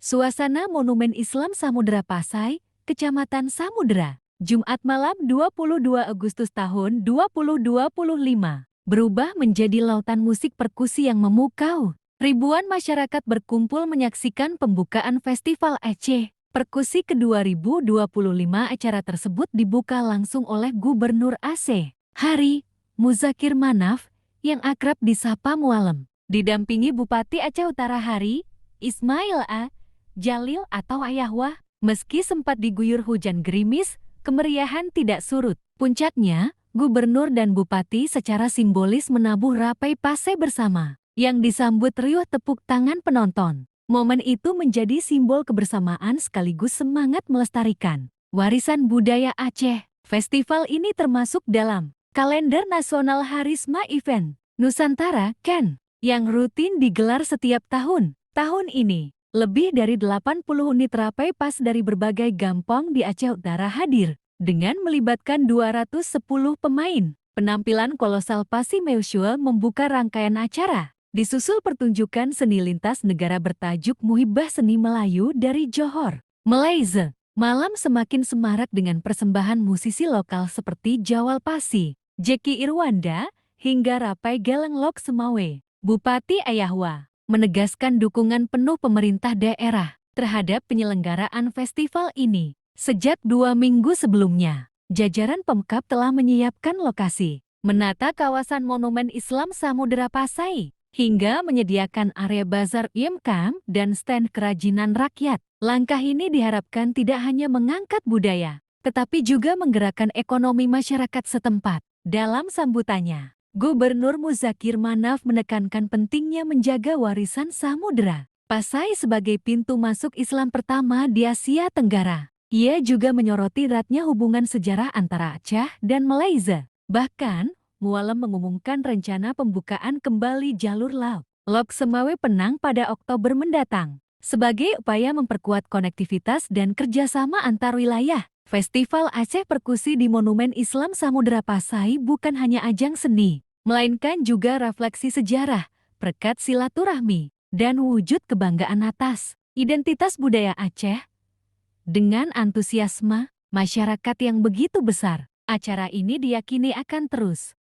Suasana Monumen Islam Samudera Pasai, Kecamatan Samudera, Jumat malam 22 Agustus tahun 2025, berubah menjadi lautan musik perkusi yang memukau. Ribuan masyarakat berkumpul menyaksikan pembukaan Festival Aceh Perkusi ke-2025. Acara tersebut dibuka langsung oleh Gubernur Aceh, Hari Muzakir Manaf, yang akrab disapa Mualem, didampingi Bupati Aceh Utara Hari Ismail A. Jalil atau Ayahwah. Meski sempat diguyur hujan gerimis, kemeriahan tidak surut. Puncaknya, Gubernur dan Bupati secara simbolis menabuh Rapai Pasai bersama, yang disambut riuh tepuk tangan penonton. Momen itu menjadi simbol kebersamaan sekaligus semangat melestarikan warisan budaya Aceh. Festival ini termasuk dalam kalender nasional Harisma Event Nusantara (KEN) yang rutin digelar setiap tahun. Tahun ini, lebih dari 80 unit Rapai Pas dari berbagai gampong di Aceh Utara hadir, dengan melibatkan 210 pemain. Penampilan kolosal Pasi Meusyul membuka rangkaian acara, disusul pertunjukan seni lintas negara bertajuk Muhibah Seni Melayu dari Johor, Malaysia. Malam semakin semarak dengan persembahan musisi lokal seperti Jawal Pasi, Jeki Irwanda, hingga Rapai Geleng Lok Semawe. Bupati Ayahwah menegaskan dukungan penuh pemerintah daerah terhadap penyelenggaraan festival ini. Sejak 2 minggu sebelumnya, jajaran Pemkab telah menyiapkan lokasi, menata kawasan Monumen Islam Samudera Pasai, hingga menyediakan area bazar UMKM dan stand kerajinan rakyat. Langkah ini diharapkan tidak hanya mengangkat budaya, tetapi juga menggerakkan ekonomi masyarakat setempat. Dalam sambutannya, Gubernur Muzakir Manaf menekankan pentingnya menjaga warisan Samudera Pasai sebagai pintu masuk Islam pertama di Asia Tenggara. Ia juga menyoroti eratnya hubungan sejarah antara Aceh dan Malaysia. Bahkan, Mualem mengumumkan rencana pembukaan kembali jalur laut Lok Semawe Penang pada Oktober mendatang, sebagai upaya memperkuat konektivitas dan kerjasama antar wilayah. Festival Aceh Perkusi di Monumen Islam Samudera Pasai bukan hanya ajang seni, melainkan juga refleksi sejarah, perekat silaturahmi, dan wujud kebanggaan atas identitas budaya Aceh. Dengan antusiasme masyarakat yang begitu besar, acara ini diyakini akan terus